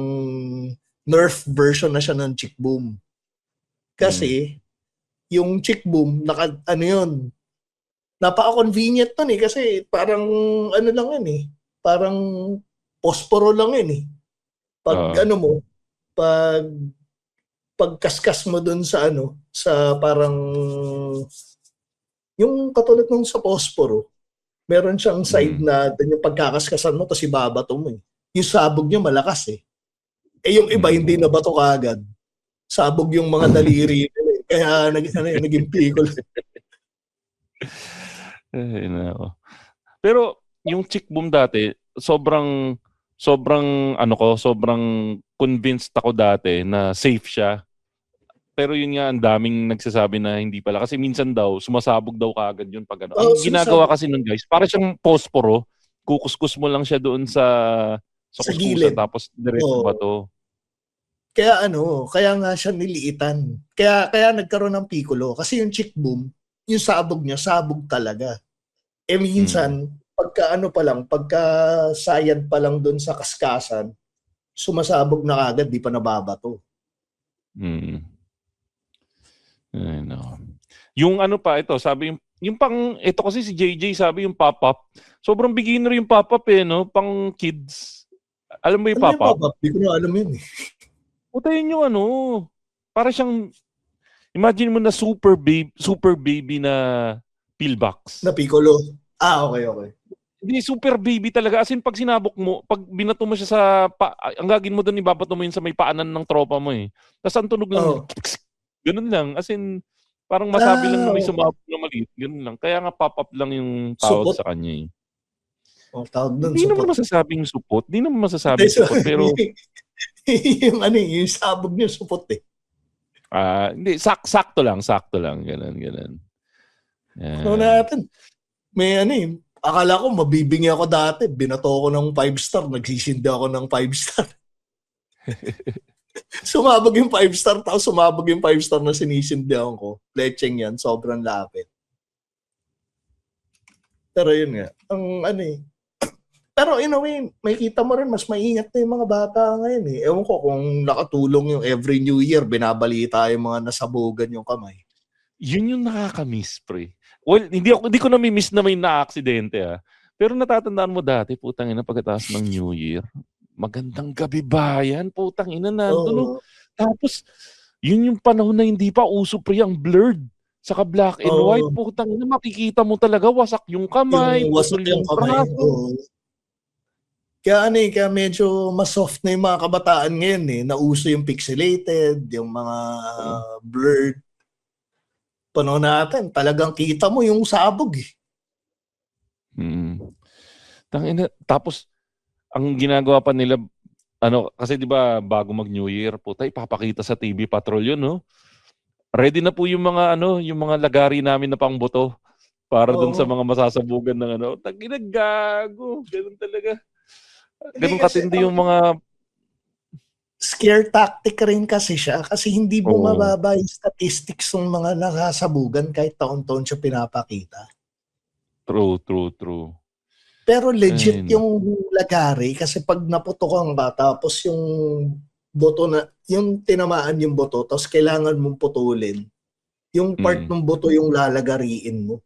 Nerf version na siya ng chick boom. Kasi, yung chick boom, ano yun, napaka-convenient nun eh, kasi parang, ano lang yun eh, parang posporo lang yun eh. Pag ano mo, pag pagkaskas mo dun sa sa parang, yung katulad nung sa posporo, meron siyang side na dun yung pagkakaskasan mo, tapos ibabato mo eh. Yung sabog niya malakas eh. Eh yung iba, hindi na bato kaagad. Sabog yung mga daliri nila eh. Kaya naging Piccolo. Ay, nako. Pero yung chick boom dati, sobrang convinced ako dati na safe siya. Pero yun nga, ang daming nagsasabi na hindi pala. Kasi minsan daw, sumasabog daw kaagad yun pag ano. Ang ginagawa kasi nun guys, para siyang posporo, kukuskus mo lang siya doon sa kuskusan, gilid. tapos diretso bato. Kaya kaya nga siya niliitan. Kaya nagkaroon ng Piccolo. Kasi yung chick boom, yung sabog niya, sabog talaga. Eh minsan, pagka sayad pa lang doon sa kaskasan, sumasabog na kagad, di pa nababato. Ay, no. Yung pa, ito, sabi ito kasi si JJ, sabi yung pop-up. Sobrang beginner yung pop-up eh, no? Pang kids. Alam mo yung pop-up? Hindi ko na alam yun eh. Puta yun yung para siyang, imagine mo na super baby na pillbox. Na Piccolo. Okay. Hindi, super baby talaga. As in, pag sinabok mo, pag binato mo siya sa, ang gagawin mo doon, ibabato mo yun sa may paanan ng tropa mo eh. Tapos ang tunog lang, ganun lang. As in, parang masabi lang na may sumabog na maliit. Ganun lang. Kaya nga pop-up lang yung tawag supot sa kanya eh. Tawag doon, Hindi naman masasabing supot. Hindi naman masasabing supot. Pero, yung sabog niya supot eh. hindi, sakto lang. Ganun. Ano natin? May akala ko mabibingi ako dati. Binato ko ng 5-star. Nagsisindi ako ng 5-star. Sumabog yung 5-star. Tapos sumabog yung 5-star na sinisindihan ko. Lecheng yan. Sobrang lapit. Pero yun nga. Pero in a way, may kita mo rin, mas maingat na yung mga bata ngayon eh. Ewan ko kung nakatulong yung every New Year, binabalita yung mga nasabugan yung kamay. Yun yung nakakamiss, pre. Well, hindi ko nami-miss na may na-aksidente Pero natatandaan mo dati, putang ina, pagkatapos ng New Year, magandang gabi bayan, putang ina, nandun. Tapos, yun yung panahon na hindi pa uso, pre, ang blurred. Saka black and white, putang ina, makikita mo talaga, wasak yung kamay, putol yung braso. Kaya medyo mas soft na yung mga kabataan ngayon eh. Nauso yung pixelated, yung mga blurred. Panahon natin, talagang kita mo yung sabog eh. Tangina, tapos ang ginagawa pa nila, kasi di ba bago mag New Year, puta, ipapakita sa TV Patrol yun, no? Ready na po yung mga yung mga lagari namin na pangboto para dun sa mga masasabugan ng tangina, gago, ganun talaga. Ganun katindi yung mga scare tactic rin kasi siya kasi hindi bumababa yung statistics ng mga nakasabugan kahit taon-taon siya pinapakita. True. Pero legit yung lagari kasi pag naputokan ka tapos yung boto na, yung tinamaan yung boto tapos kailangan mong putulin, yung part ng boto yung lalagariin mo.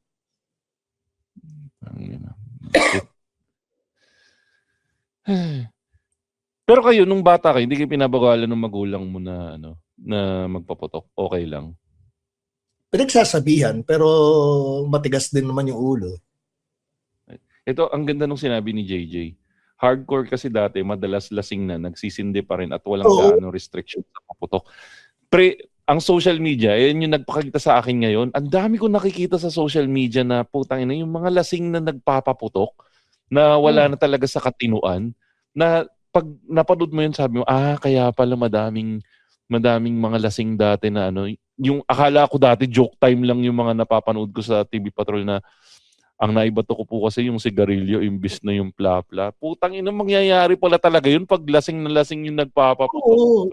Pero kayo, nung bata kayo, hindi kayo pinabagalan ng magulang mo na na magpaputok? Okay lang? Pinagsasabihan, pero matigas din naman yung ulo. Ito, ang ganda nung sinabi ni JJ. Hardcore kasi dati, madalas lasing na, nagsisindi pa rin at walang gaano restriction sa paputok. Ang social media, yan yung nagpakita sa akin ngayon. Ang dami ko nakikita sa social media na putang ina, yung mga lasing na nagpapaputok. na wala na talaga sa katinuan, na pag napanood mo yun, sabi mo, kaya pala madaming mga lasing dati na ano, yung akala ko dati joke time lang yung mga napapanood ko sa TV Patrol na ang naibato ko po kasi yung sigarilyo imbis na yung plapla. Putang ina, mangyayari pala talaga yun pag lasing na lasing yung nagpapaputok. Oo.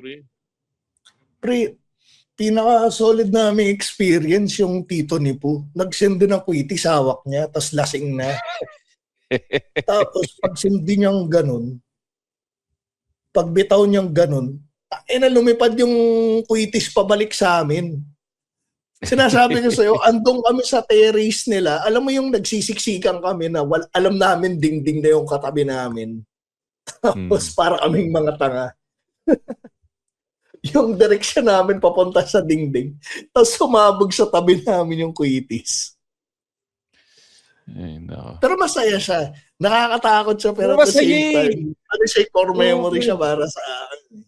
Pre, pinaka-solid namin experience yung tito ni Po. Nag-send din ng kwiti, sawak niya, tapos lasing na. Tapos pag sindi niyang ganun, pag bitaw niyang ganun, lumipad yung kwitis pabalik sa amin. Sinasabi ko sa'yo, andong kami sa terrace nila. Alam mo yung nagsisiksikan kami na alam namin dingding na yung katabi namin. Tapos para kaming mga tanga. Yung direksyon namin papunta sa dingding. Tapos sumabog sa tabi namin yung kwitis. Ay, no. Pero masaya siya. Nakakatakot siya pero at the same time, ano siya, core memory siya para sa akin.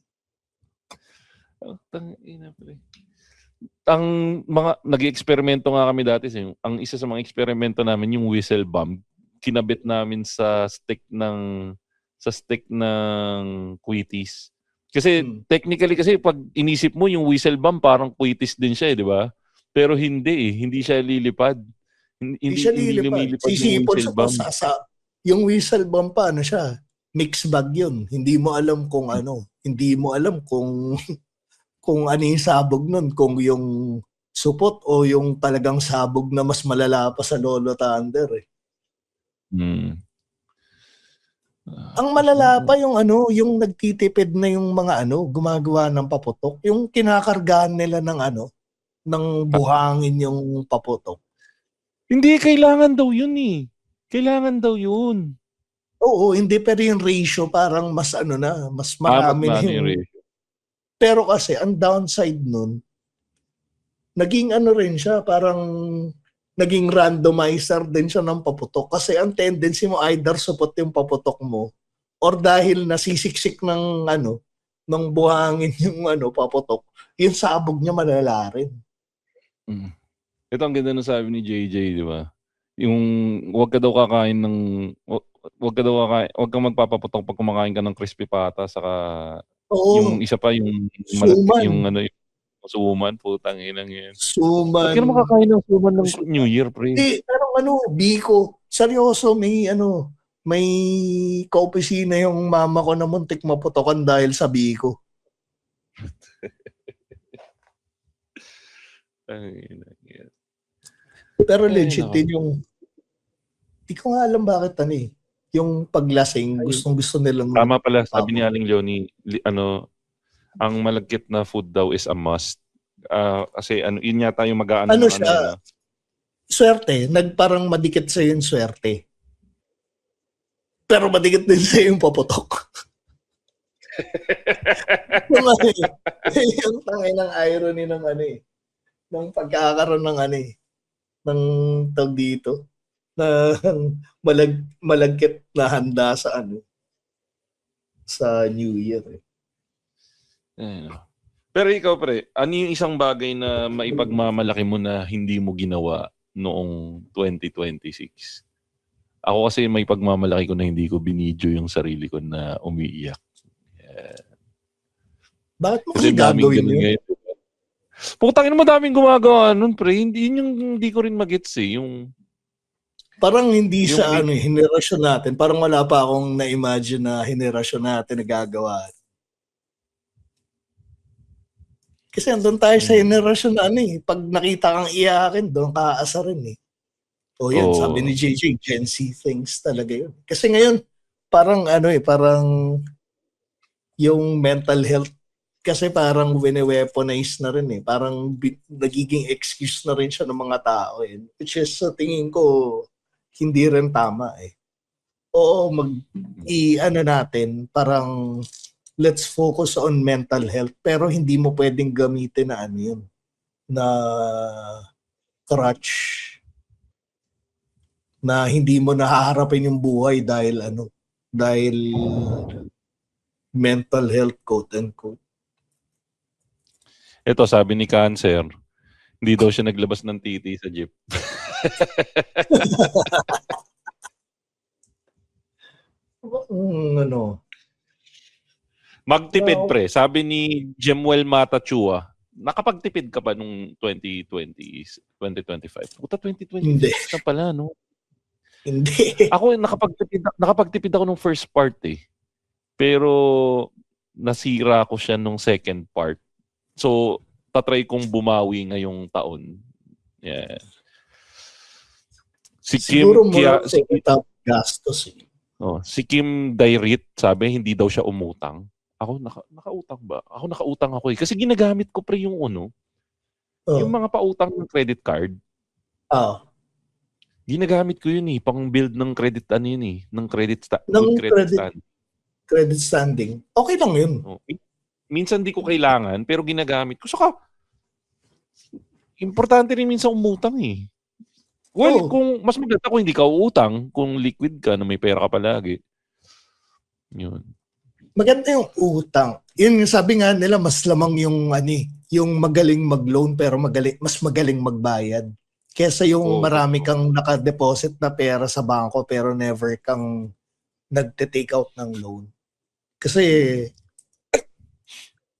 Ang mga nag-eksperimento nga kami dati, ang isa sa mga eksperimento namin yung whistle bomb, kinabit namin sa stick ng kwitis. Kasi technically kasi pag inisip mo yung whistle bomb parang kwitis din siya, di ba? Pero hindi siya lilipad. Hindi lumilipad yung whistle bomb. Yung whistle bomb pa, ano siya? Mix bag yun. Hindi mo alam kung ano. Hindi mo alam kung ano yung sabog nun. Kung yung supot o yung talagang sabog na mas malala pa sa Lolo Thunder. Ang malala pa yung yung nagtitipid na yung mga gumagawa ng paputok. Yung kinakargahan nila ng buhangin yung paputok. Hindi, kailangan daw yun eh. Kailangan daw yun. Oo, hindi, pero yung ratio parang mas mas marami na yung ratio. Pero kasi ang downside nun, naging rin siya, parang naging randomizer din siya ng paputok. Kasi ang tendency mo either supot yung paputok mo or dahil nasisiksik ng ng buhangin yung paputok, yung sabog niya malala rin. Ito ang ganda ng sabi ni JJ, di ba? Yung wag ka kang magpapaputok pag kumakain ka ng crispy pata, saka yung isa pa yung suman, putang inang yan. Suman. Ba't ka na makakain ng suman ng New Year, pre? Pero biko. Seryoso, may kaopisina yung mama ko na muntik maputokan dahil sa biko. Pero legit din yung di ko nga alam bakit yung paglasing, gustong-gusto nilang tama pala, sabi ni Aling Leonie, ang malagkit na food daw is a must. Kasi yun yata yung mag-aano siya, swerte, nagparang madikit sa yung swerte. Pero madikit din sa yung paputok. Yung tangay ng irony ng ng pagkakaroon ng ng tawag dito na malagkit na handa sa sa New Year. Pero ikaw, pre, ano yung isang bagay na maipagmamalaki mo na hindi mo ginawa noong 2026? Ako kasi may pagmamalaki ko na hindi ko binidyo yung sarili ko na umiiyak. Bakit mo kasi gagawin yun? Putangin mo, daming gumagawa nun, pre. Hindi ko rin magets eh. Yung parang hindi sa henerasyon natin. Parang wala pa akong na-imagine na henerasyon natin nagagawa. Kasi andun tayo sa henerasyon na pag nakita kang iyakin, doon ka aasa rin eh. O yan, sabi ni JJ, Gen Z things talaga yun. Kasi ngayon, parang parang yung mental health kasi parang wine-weaponize na rin eh. Parang nagiging excuse na rin siya ng mga tao eh. Which is sa tingin ko, hindi rin tama eh. Oo, natin, parang let's focus on mental health, pero hindi mo pwedeng gamitin na yun, na crutch, na hindi mo nahaharapin yung buhay dahil dahil mental health, quote unquote. Ito, sabi ni Cancer, hindi daw siya naglabas ng titi sa jeep. Ano? Magtipid, Wow. pre. Sabi ni Jemuel Matachua, nakapagtipid ka ba nung 2025? Puta, 2025 Hindi. na pala, no? Hindi. Ako, nakapagtipid ako nung first part eh. Pero, nasira ko siya nung second part. So, tatry kong bumawi ngayong taon. Yeah. Si Siguro Kim, more kaya, on setup gastos. si Kim Dairit, sabi, hindi daw siya umutang. Ako, nakautang ba? Ako nakautang ako eh. Kasi ginagamit ko pre yung yung mga pautang ng credit card. Ginagamit ko yun eh. Pang build ng credit yun eh. Ng good credit stand. Credit standing. Okay lang yun. Minsan di ko kailangan, pero ginagamit ko. Saka, importante rin minsan umutang eh. Well, kung mas maganda kung hindi ka uutang, kung liquid ka na may pera ka palagi. Yun. Maganda yung utang. Yun sabi nga nila mas lamang yung yung magaling mag-loan pero mas magaling magbayad. Kesa yung marami kang naka-deposit na pera sa bangko pero never kang nagte-take out ng loan. Kasi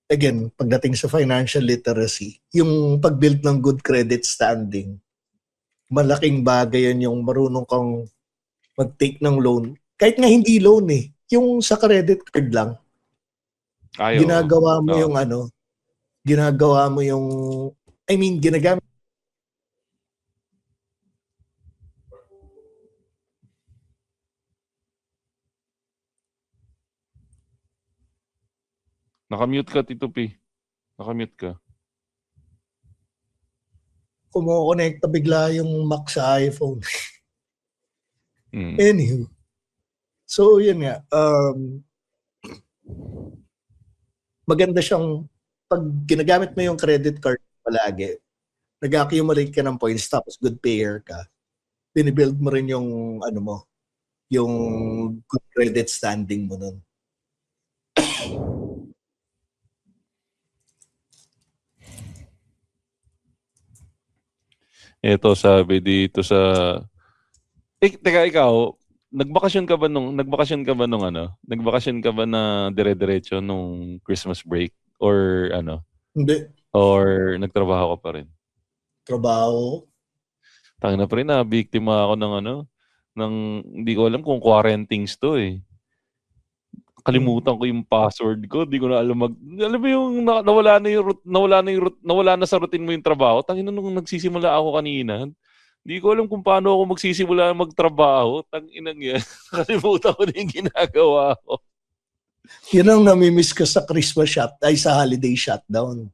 again, pagdating sa financial literacy, yung pag-build ng good credit standing, malaking bagay yun yung marunong kang mag-take ng loan. Kahit nga hindi loan eh. Yung sa credit card lang. Ginagawa mo yung ginagamit. Nakamute ka, Tito P. Nakamute ka. Kumokonekta bigla yung Mac sa iPhone. Anywho. So, yun nga. Maganda siyang pag ginagamit mo yung credit card palagi, nag-accumulate ka ng points tapos good payer ka, binibuild mo rin yung yung good credit standing mo nun. Ito sabi dito sa teka ikaw, nagbakasyon ka ba na dire-diretso nung Christmas break or Hindi. Or nagtrabaho ka pa rin? Trabaho. Tangina pa rin biktima ako ng hindi ko alam kung quarantines to eh. Kalimutan ko yung password ko, di ko na alam alam mo yung nawala na sa routine mo yung trabaho. Tangina nung nagsisimula ako kanina, di ko alam kung paano ako magsisimula magtrabaho. Tanginang yan. Kalimutan ko na yung ginagawa ko. Yun ang namimiss ko sa Christmas sa holiday shutdown.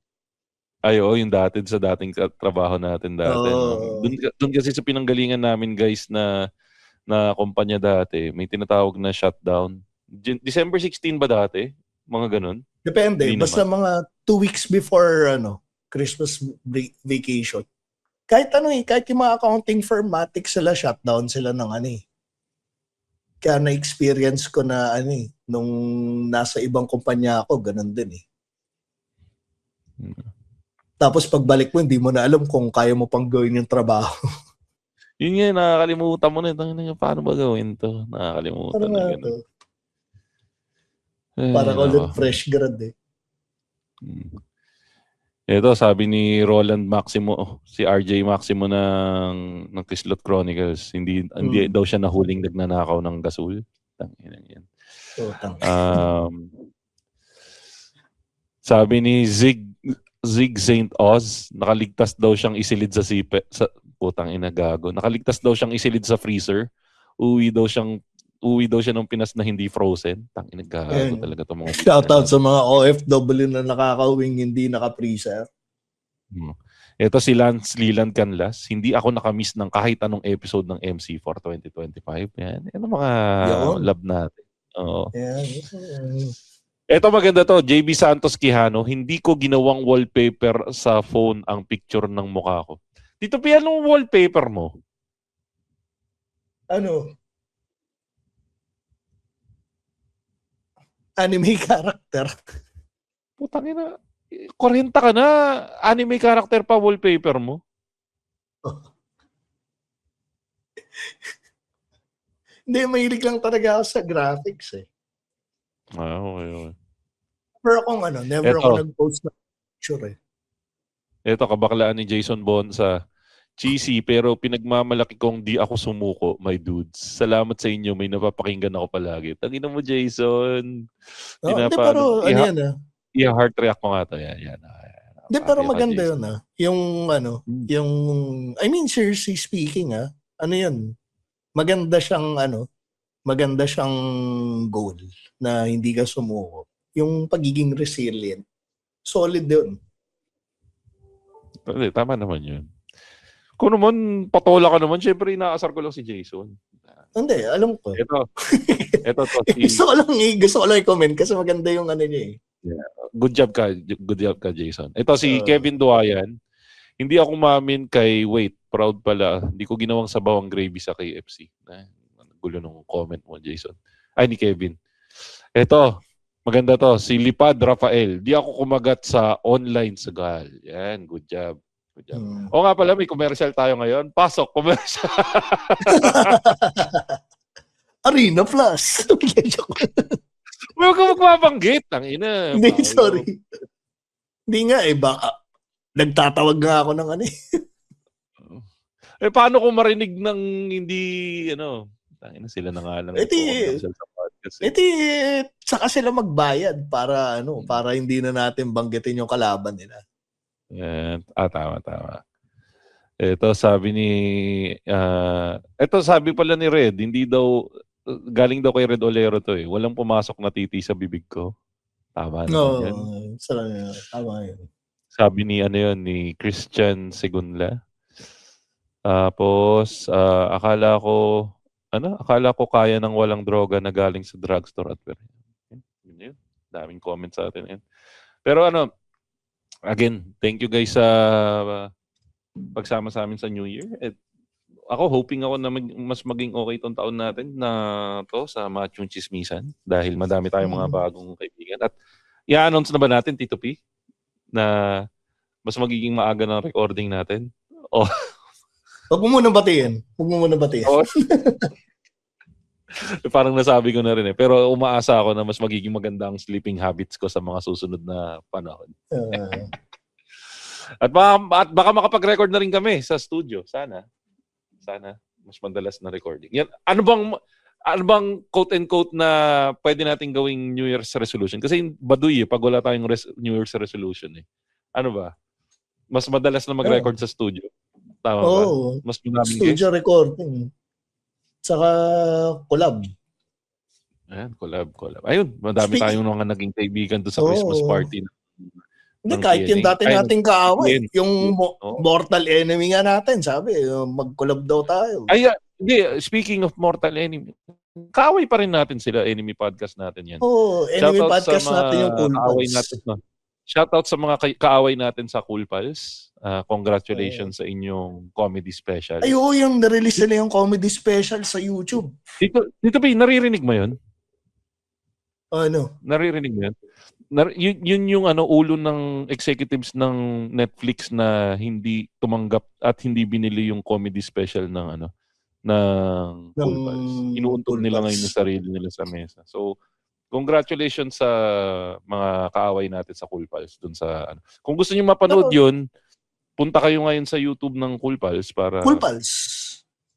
Ay, yung sa dating trabaho natin dati. No? Doon kasi sa pinanggalingan namin guys na kumpanya dati, may tinatawag na shutdown. December 16 ba dati? Mga ganun? Depende. Basta mga 2 weeks before Christmas vacation. Kahit kahit yung mga accounting firm, matik sila, shutdown sila ng Kaya na-experience ko na nung nasa ibang kumpanya ako, ganun din eh. Tapos pagbalik mo, hindi mo na alam kung kaya mo pang gawin yung trabaho. Yun nga, nakakalimutan mo na. Paano ba gawin to? Nakakalimutan na gano'n. Parang ulit fresh grad eh. Ito, sabi ni Roland Maximo, si RJ Maximo ng Kislot Chronicles, hindi daw siya nahuling nagnanakaw ng gasol. Tangina yan. Sabi ni Zig St. Oz, nakaligtas daw siyang isilid sa putang ina gago. Nakaligtas daw siyang isilid sa freezer. Uwi daw siya ng Pinas na hindi frozen. Tangina gago talaga to mga. Shoutout sa mga OFW na nakakauwing hindi naka-freezer. Ito si Lance Leland Canlas. Hindi ako nakamiss ng kahit anong episode ng MC4 2025. Yan. Yan ang mga love natin. Oo. Ito maganda to, JB Santos Quijano, hindi ko ginawang wallpaper sa phone ang picture ng mukha ko. Tito P, anong wallpaper mo? Anime character. Putang ina, 40 ka na, anime character pa wallpaper mo? Hindi, mahilig lang talaga ako sa graphics eh. Okay. Never akong never ako Eto, nag-post na picture eh. eto kabaklaan ni Jason Bonsa. Cheesy, pero pinagmamalaki kong di ako sumuko, my dudes. Salamat sa inyo, may napapakinggan ako palagi. Tangina mo, Jason. Hindi, pero yan I-heart react ko nga to. Yan. Hindi, pero maganda yun Yung yung, I mean, seriously speaking ano yun, maganda siyang goal na hindi ka sumuko. Yung pagiging resilient. Solid yun. Tama naman yun. Kung naman, patola ka naman, syempre inaasar ko lang si Jason. Hindi, alam ko. Ito to. Gusto ko lang i-comment kasi maganda yung niya eh. Yeah. Good job ka, Jason. Ito si Kevin Duayan. Hindi ako mamin kay proud pala. Hindi ko ginawang sabaw ang gravy sa KFC. Gulo nung comment mo, Jason. Ay, ni Kevin. Ito, maganda to. Si Lipad Rafael. Di ako kumagat sa online sagal. Yan, good job. O nga pala, may commercial tayo ngayon. Pasok, commercial. Arena Plus. Huwag ka magpapanggit. Tangina. Hindi, sorry. Hindi nga baka nagtatawag nga ako ng paano kung marinig ng hindi, tangina sila na nga lang. Saka sila magbayad para para hindi na natin banggitin yung kalaban nila. Yan. Tama. Ito sabi pala ni Red, hindi daw, galing daw kay Red Olero to eh. Walang pumasok na titi sa bibig ko. Tama naman yan. Tama yun. Sabi ni ni Christian Segunla. Tapos, akala ko kaya ng walang droga na galing sa drugstore at yun. Daming comments sa atin yan. Pero again, thank you guys sa pagsama sa amin sa New Year. Ako, hoping ako na mas maging okay itong taon natin na to sa Machong Chismisan dahil madami tayong mga bagong kaibigan. At i-announce na ba natin, Tito P, na mas magiging maaga ng recording natin? Huwag mo muna batiin. Parang nasabi ko na rin eh. Pero umaasa ako na mas magiging maganda ang sleeping habits ko sa mga susunod na panahon. At baka makapag-record na rin kami sa studio. Sana mas madalas na recording. Yan, ano bang quote-and-quote na pwede natin gawing New Year's resolution? Kasi baduy pag wala tayong New Year's resolution eh. Ano ba? Mas madalas na mag-record sa studio. Tama ba? Mas madaming studio guest? Recording. Saka collab. Ayan, collab. Ayun, madami tayong mga naging kaibigan doon sa Christmas party. Hindi, kahit yung dati nating kaaway. Yung mortal enemy nga natin, sabi, mag-collab daw tayo. Hindi, speaking of mortal enemy, kaaway pa rin natin sila, enemy podcast natin yan. Enemy podcast natin yung Cool Pals. Shoutout sa mga kaaway natin sa Cool Pals. Congratulations sa inyong comedy special. Yung na-release nila yung comedy special sa YouTube. Dito ba, naririnig mo yun? Ano? Naririnig mo yun? Yun yung ulo ng executives ng Netflix na hindi tumanggap at hindi binili yung comedy special ng Cool Pals. Inuuntog nila ngayon yung sarili nila sa mesa. So, congratulations sa mga kaaway natin sa Cool Pals dun sa Kung gusto niyo mapanood yun, punta kayo ngayon sa YouTube ng Cool Pals para Cool Pals.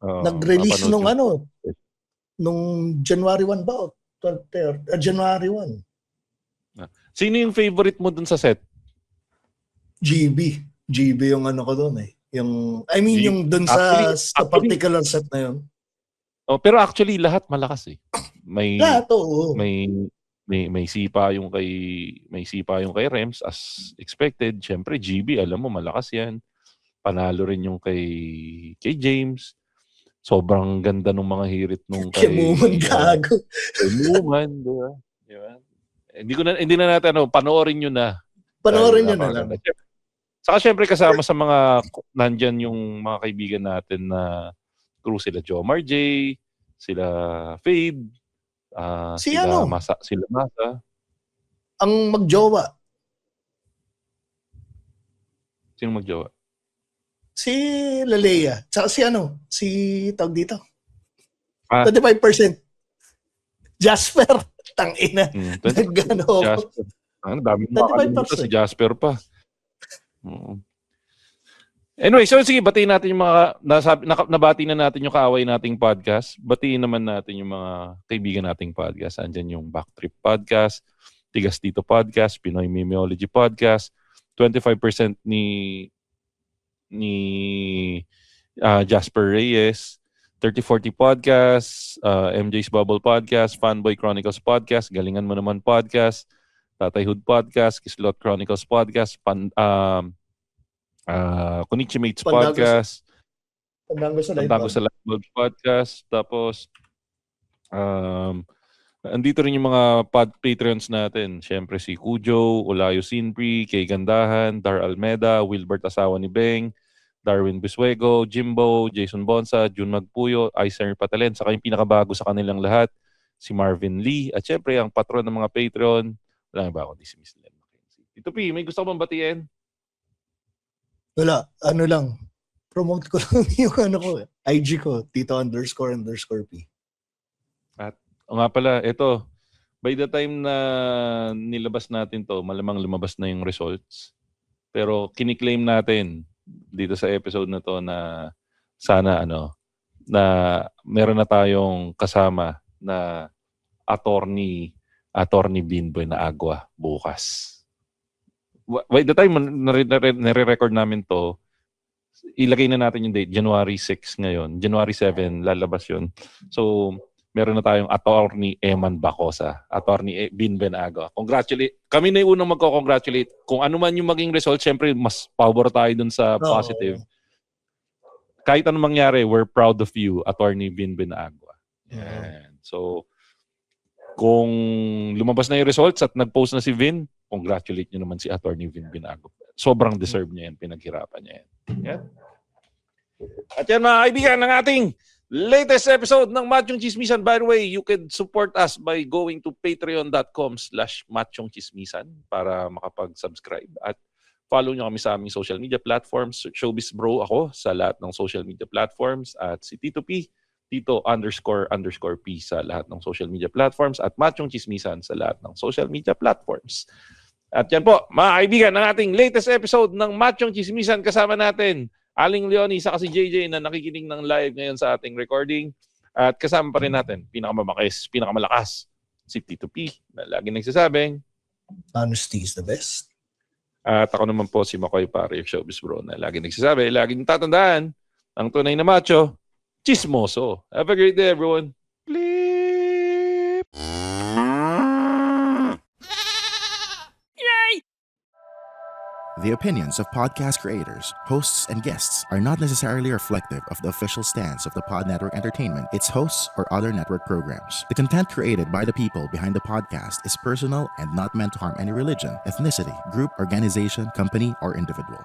Nag-release nung nung January 1 ba? January 1. Sino yung favorite mo dun sa set? GB yung ko dun eh. Yung dun sa particular set na yun. Pero actually lahat malakas eh. Lahat, oo. May sipa yung kay Rems as expected. Syempre GB, alam mo malakas 'yan. Panalo rin yung kay James. Sobrang ganda ng mga hirit nung kay gago. Muman, di ba? Hindi na natin panoorin niyo na. Panoorin niyo na lang. Saka syempre kasama sa mga nandyan yung mga kaibigan natin na crew, sila Jomar J, sila Fade, sila Masa. Ang magjowa. Sino magjowa? Si Lalea. Tsaka si tawag dito. 25%. Jasper, tangina. 25% Nagano ako. Jasper. Ang dami mo makalimutan si Jasper pa. Anyway, so sige, batiin natin yung mga nabati na natin yung kaaway nating podcast. Batiin naman natin yung mga kaibigan nating podcast. Andyan yung Backtrip Podcast, Tigas Dito Podcast, Pinoy Memeology Podcast, 25% ni Jasper Reyes, 3040 Podcast, MJ's Bubble Podcast, Fanboy Chronicles Podcast, Galingan Mo Naman Podcast, Tatay Hood Podcast, Kislot Chronicles Podcast, Konichi Mates Podcast, Pandango sa Live Podcast, tapos andito rin yung mga Patreons natin. Siyempre si Cujo, Olayo Sinpri, Kay Gandahan, Dar Almeda, Wilbert Asawa ni Beng, Darwin Bisuego, Jimbo, Jason Bonsa, Jun Magpuyo, Aiser Patalen, saka yung pinakabago sa kanilang lahat, si Marvin Lee, at syempre ang patron ng mga Patreon, wala ba ako, si Miss Len Mackenzie. Tito P, may gusto ko bang batiin? Wala, ano lang. Promote ko lang yung IG ko, Tito__P. At o nga pala, ito, by the time na nilabas natin to, malamang lumabas na yung results. Pero kiniklaim natin dito sa episode na to na sana na meron na tayong kasama na attorney Binboy na Agua bukas. By the time nare-record namin to, ilagay na natin yung date, January 6 ngayon. January 7, lalabas yun. So, meron na tayong attorney Eman Bacosa, attorney Binboy na Agua. Congratulate. Kami na yung unang magko-congratulate. Kung ano man yung maging result, syempre mas power tayo dun sa positive. Kahit anong mangyari, we're proud of you, attorney Binboy na Agua. So, kung lumabas na yung results at nag-post na si Vin, congratulate nyo naman si attorney Vin Binago. Sobrang deserve niya yan, pinaghirapan niya yan. Yeah? At yan mga kaibigan ng ating latest episode ng Machong Chismisan. By the way, you can support us by going to patreon.com/machongchismisan para makapag-subscribe. At follow nyo kami sa aming social media platforms. Showbiz Bro ako sa lahat ng social media platforms. At si Tito P, Tito__P sa lahat ng social media platforms. At Machong Chismisan sa lahat ng social media platforms. At yan po, mga kaibigan, ng ating latest episode ng Machong Chismisan. Kasama natin Aling Leonie saka si JJ na nakikinig ng live ngayon sa ating recording. At kasama pa rin natin, pinakamalakas, si Tito P na lagi nagsasabing, honesty is the best. At ako naman po si Makoy Pare, Showbiz Bro, na lagi nagsasabi, laging tatandaan, ang tunay na macho, chismoso. Have a great day, everyone. Bleep! Yay! The opinions of podcast creators, hosts, and guests are not necessarily reflective of the official stance of the Pod Network Entertainment, its hosts, or other network programs. The content created by the people behind the podcast is personal and not meant to harm any religion, ethnicity, group, organization, company, or individual.